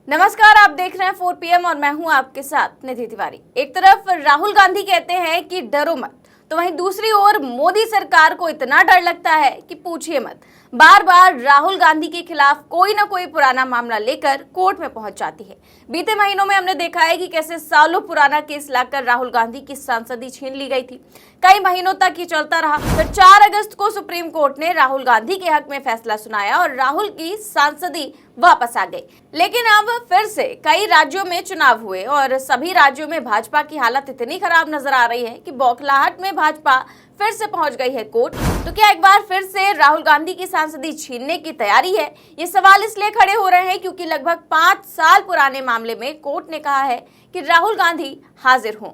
नमस्कार, आप देख रहे हैं 4 PM और मैं हूं आपके साथ निधि तिवारी। एक तरफ राहुल गांधी कहते हैं कि डरो मत, तो वहीं दूसरी ओर मोदी सरकार को इतना डर लगता है कि पूछिए मत। बार बार राहुल गांधी के खिलाफ कोई ना कोई पुराना मामला लेकर कोर्ट में पहुंच जाती है। बीते महीनों में हमने देखा है कि कैसे सालों पुराना केस लाकर राहुल गांधी की सांसदी छीन ली गई थी। कई महीनों तक ये चलता रहा। फिर 4 अगस्त को सुप्रीम कोर्ट ने राहुल गांधी के हक में फैसला सुनाया और राहुल की सांसदी वापस आ गई। लेकिन अब फिर से कई राज्यों में चुनाव हुए और सभी राज्यों में भाजपा की हालत इतनी खराब नजर आ रही है कि बौखलाहट में भाजपा फिर से पहुंच गई है कोर्ट। तो क्या एक बार फिर से राहुल गांधी की सांसदी छीनने की तैयारी है? ये सवाल इसलिए खड़े हो रहे हैं क्योंकि लगभग 5 साल पुराने मामले में कोर्ट ने कहा है कि राहुल गांधी हाजिर हों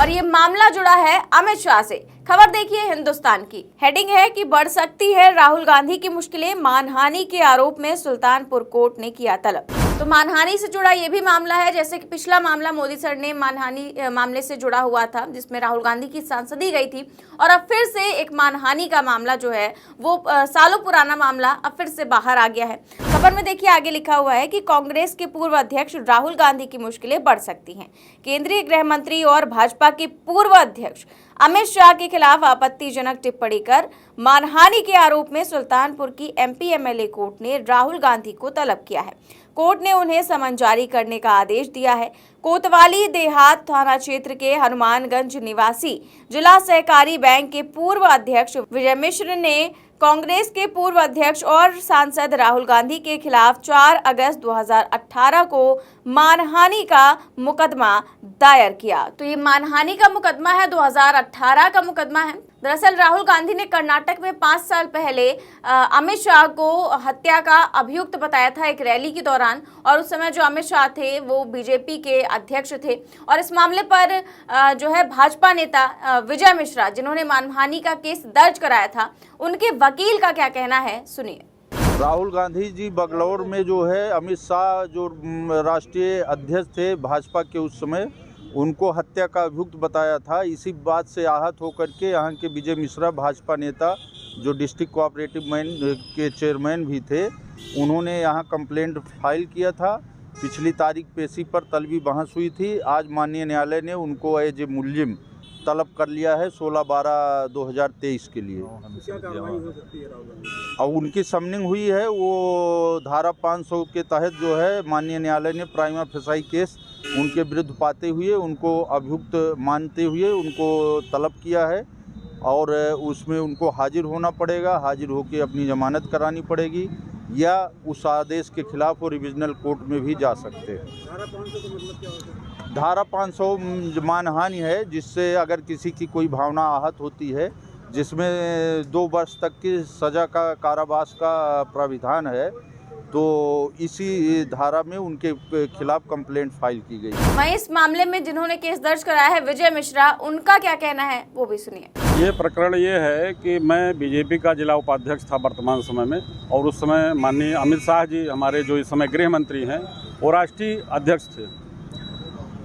और ये मामला जुड़ा है अमित शाह से। खबर देखिए हिंदुस्तान की। हेडिंग है कि बढ़ सकती है राहुल गांधी की मुश्किलें, मानहानि के आरोप में सुल्तानपुर कोर्ट ने किया तलब। तो मानहानि से जुड़ा ये भी मामला है, जैसे कि पिछला मामला मोदी सर ने मानहानि मामले से जुड़ा हुआ था जिसमें राहुल गांधी की सांसदी गई थी और अब फिर से एक मानहानि का मामला जो है वो सालों पुराना मामला अब फिर से बाहर आ गया है। खबर में देखिए आगे लिखा हुआ है कि कांग्रेस के पूर्व अध्यक्ष राहुल गांधी की मुश्किलें बढ़ सकती हैं। केंद्रीय गृह मंत्री और भाजपा के पूर्व अध्यक्ष अमित शाह के खिलाफ आपत्तिजनक टिप्पणी कर मानहानि के आरोप में सुल्तानपुर की MP MLA कोर्ट ने राहुल गांधी को तलब किया है। कोर्ट ने उन्हें समन जारी करने का आदेश दिया है। कोतवाली देहात थाना क्षेत्र के हनुमानगंज निवासी जिला सहकारी बैंक के पूर्व अध्यक्ष विजय मिश्र ने कांग्रेस के पूर्व अध्यक्ष और सांसद राहुल गांधी के खिलाफ 4 अगस्त 2018 को मानहानि का मुकदमा दायर किया। तो ये मानहानि का मुकदमा है, 2018 का मुकदमा है। दरअसल राहुल गांधी ने कर्नाटक में 5 साल पहले अमित शाह को हत्या का अभियुक्त बताया था एक रैली के दौरान, और उस समय जो अमित शाह थे वो बीजेपी के अध्यक्ष थे। और इस मामले पर जो है भाजपा नेता विजय मिश्रा, जिन्होंने मानहानि का केस दर्ज कराया था, उनके वकील का क्या कहना है, सुनिए। राहुल गांधी जी बंगलौर में जो है अमित शाह जो राष्ट्रीय अध्यक्ष थे भाजपा के उस समय, उनको हत्या का अभियुक्त बताया था। इसी बात से आहत होकर के यहाँ के विजय मिश्रा भाजपा नेता जो डिस्ट्रिक्ट कोऑपरेटिव बैंक के चेयरमैन भी थे, उन्होंने यहाँ कंप्लेंट फाइल किया था। पिछली तारीख पेशी पर तलबी बहस हुई थी। आज माननीय न्यायालय ने उनको एज ए मुल्जिम तलब कर लिया है 16/12/2023 के लिए। क्या कार्रवाई हो सकती है राहुल? और उनकी समनिंग हुई है, वो धारा 500 के तहत जो है माननीय न्यायालय ने प्राइमा फेसाई केस उनके विरुद्ध पाते हुए उनको अभियुक्त मानते हुए उनको तलब किया है और उसमें उनको हाजिर होना पड़ेगा। हाजिर होकर अपनी जमानत करानी पड़ेगी या उस आदेश के खिलाफ वो रिविजनल कोर्ट में भी जा सकते हैं। धारा 500 का मतलब क्या होता है? धारा 500 मानहानि है, जिससे अगर किसी की कोई भावना आहत होती है, जिसमें 2 वर्ष तक की सज़ा का कारावास का प्राविधान है, तो इसी धारा में उनके खिलाफ कंप्लेंट फाइल की गई। वहीं इस मामले में जिन्होंने केस दर्ज कराया है विजय मिश्रा, उनका क्या कहना है वो भी सुनिए। ये प्रकरण ये है कि मैं बीजेपी का जिला उपाध्यक्ष था वर्तमान समय में, और उस समय माननीय अमित शाह जी हमारे जो इस समय गृह मंत्री हैं वो राष्ट्रीय अध्यक्ष थे।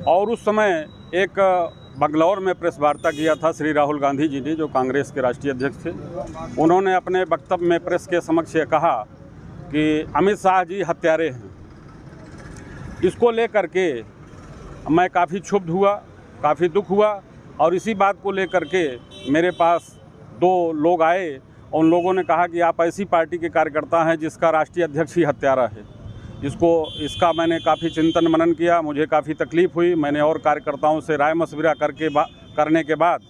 और उस समय एक बंगलौर में प्रेस वार्ता किया था श्री राहुल गांधी जी ने, जो कांग्रेस के राष्ट्रीय अध्यक्ष थे। उन्होंने अपने वक्तव्य में प्रेस के समक्ष ये कहा कि अमित शाह जी हत्यारे हैं। इसको लेकर के मैं काफ़ी क्षुब्ध हुआ, काफ़ी दुख हुआ, और इसी बात को लेकर के मेरे पास 2 लोग आए और उन लोगों ने कहा कि आप ऐसी पार्टी के कार्यकर्ता हैं जिसका राष्ट्रीय अध्यक्ष ही हत्यारा है। इसका मैंने काफ़ी चिंतन मनन किया, मुझे काफ़ी तकलीफ़ हुई। मैंने और कार्यकर्ताओं से राय मशविरा करने के बाद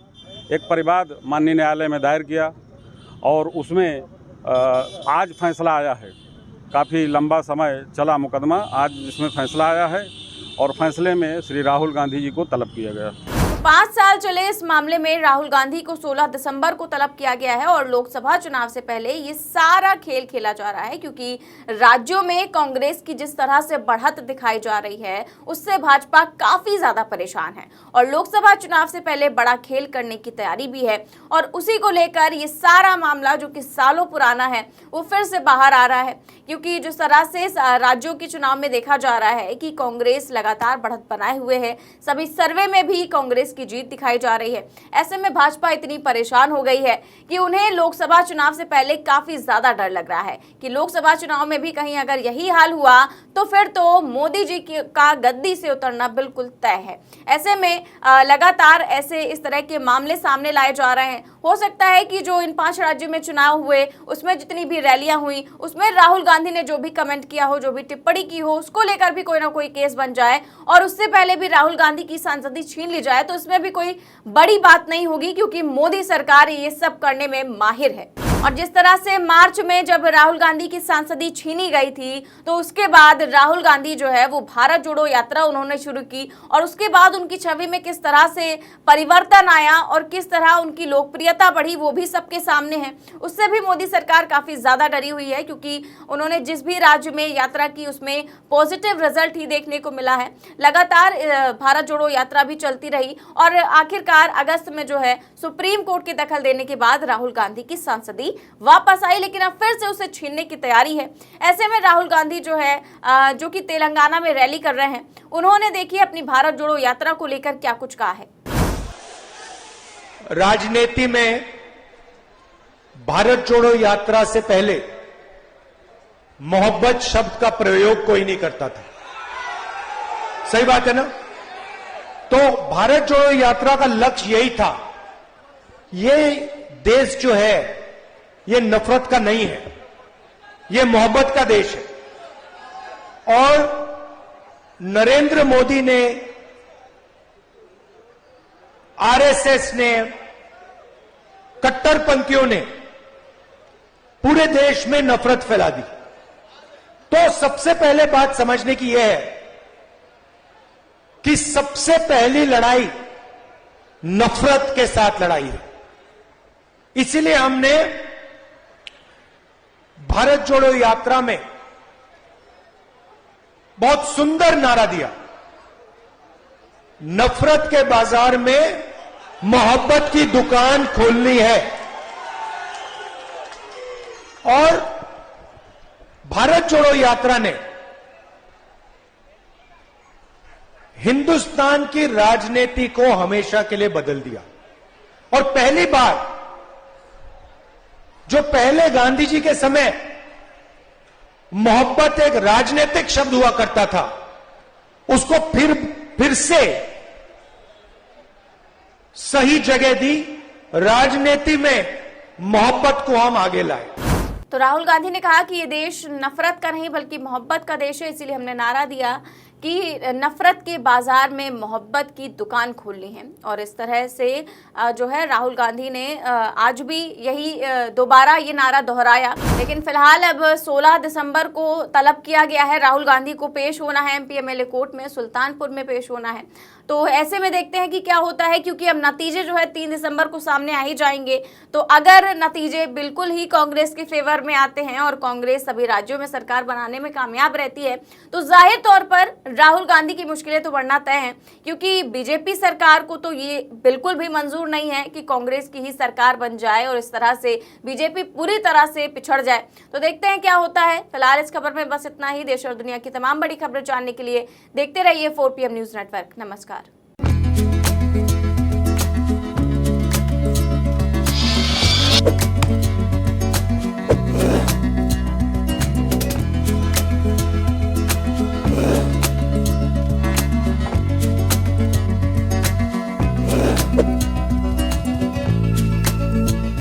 एक परिवाद माननीय न्यायालय में दायर किया और उसमें आज फैसला आया है। काफ़ी लंबा समय चला मुकदमा, आज इसमें फैसला आया है और फैसले में श्री राहुल गांधी जी को तलब किया गया। 5 साल चले इस मामले में राहुल गांधी को 16 दिसंबर को तलब किया गया है और लोकसभा चुनाव से पहले ये सारा खेल खेला जा रहा है, क्योंकि राज्यों में कांग्रेस की जिस तरह से बढ़त दिखाई जा रही है उससे भाजपा काफी ज्यादा परेशान है और लोकसभा चुनाव से पहले बड़ा खेल करने की तैयारी भी है। और उसी को लेकर ये सारा मामला जो कि सालों पुराना है वो फिर से बाहर आ रहा है, क्योंकि जिस तरह से राज्यों के चुनाव में देखा जा रहा है कि कांग्रेस लगातार बढ़त बनाए हुए है। सभी सर्वे में भी कांग्रेस की जीत दिखाई जा रही है। ऐसे में भाजपा इतनी परेशान हो गई है कि उन्हें लोकसभा चुनाव से पहले काफी ज्यादा डर लग रहा है कि लोकसभा चुनाव में भी कहीं अगर यही हाल हुआ तो फिर तो मोदी जी का गद्दी से उतरना बिल्कुल तय है। ऐसे में लगातार ऐसे इस तरह के मामले सामने लाए जा रहे हैं। हो सकता है कि जो इन 5 राज्यों में चुनाव हुए उसमें जितनी भी रैलियां हुई उसमें राहुल गांधी ने जो भी कमेंट किया हो, जो भी टिप्पणी की हो, उसको लेकर भी कोई ना कोई केस बन जाए और उससे पहले भी राहुल गांधी की सांसदी छीन ली जाए तो इसमें भी कोई बड़ी बात नहीं होगी, क्योंकि मोदी सरकार ये सब करने में माहिर है। और जिस तरह से मार्च में जब राहुल गांधी की सांसदी छीनी गई थी तो उसके बाद राहुल गांधी जो है वो भारत जोड़ो यात्रा उन्होंने शुरू की और उसके बाद उनकी छवि में किस तरह से परिवर्तन आया और किस तरह उनकी लोकप्रियता बढ़ी वो भी सबके सामने है। उससे भी मोदी सरकार काफी ज्यादा डरी हुई है, क्योंकि उन्होंने जिस भी राज्य में यात्रा की उसमें पॉजिटिव रिजल्ट ही देखने को मिला है। लगातार भारत जोड़ो यात्रा भी चलती रही और आखिरकार अगस्त में जो है सुप्रीम कोर्ट के दखल देने के बाद राहुल गांधी की सांसदी वापस आई, लेकिन अब फिर से उसे छीनने की तैयारी है। ऐसे में राहुल गांधी जो है जो कि तेलंगाना में रैली कर रहे हैं, उन्होंने देखिए अपनी भारत जोड़ो यात्रा को लेकर क्या कुछ कहा है। राजनीति में भारत जोड़ो यात्रा से पहले मोहब्बत शब्द का प्रयोग कोई नहीं करता था। सही बात है ना? तो भारत जोड़ो यात्रा का लक्ष्य यही था, ये देश जो है ये नफरत का नहीं है, ये मोहब्बत का देश है। और नरेंद्र मोदी ने, आरएसएस ने, कट्टरपंथियों ने पूरे देश में नफरत फैला दी। तो सबसे पहले बात समझने की यह है कि सबसे पहली लड़ाई नफरत के साथ लड़ाई है। इसीलिए हमने भारत जोड़ो यात्रा में बहुत सुंदर नारा दिया, नफरत के बाजार में मोहब्बत की दुकान खोलनी है। और भारत जोड़ो यात्रा ने हिंदुस्तान की राजनीति को हमेशा के लिए बदल दिया। और पहली बार जो पहले गांधी जी के समय मोहब्बत एक राजनीतिक शब्द हुआ करता था, उसको फिर से सही जगह दी, राजनीति में मोहब्बत को हम आगे लाए। तो राहुल गांधी ने कहा कि ये देश नफरत का नहीं बल्कि मोहब्बत का देश है, इसीलिए हमने नारा दिया कि नफरत के बाजार में मोहब्बत की दुकान खोलनी है। और इस तरह से जो है राहुल गांधी ने आज भी यही दोबारा ये नारा दोहराया। लेकिन फिलहाल अब 16 दिसंबर को तलब किया गया है, राहुल गांधी को पेश होना है एमपी एमएलए कोर्ट में, सुल्तानपुर में पेश होना है। तो ऐसे में देखते हैं कि क्या होता है, क्योंकि अब नतीजे जो है 3 दिसंबर को सामने आ ही जाएंगे। तो अगर नतीजे बिल्कुल ही कांग्रेस के फेवर में आते हैं और कांग्रेस सभी राज्यों में सरकार बनाने में कामयाब रहती है तो जाहिर तौर पर राहुल गांधी की मुश्किलें तो बढ़ना तय हैं, क्योंकि बीजेपी सरकार को तो ये बिल्कुल भी मंजूर नहीं है कि कांग्रेस की ही सरकार बन जाए और इस तरह से बीजेपी पूरी तरह से पिछड़ जाए। तो देखते हैं क्या होता है। फिलहाल इस खबर में बस इतना ही। देश और दुनिया की तमाम बड़ी खबरें जानने के लिए देखते रहिए 4PM न्यूज नेटवर्क। नमस्कार।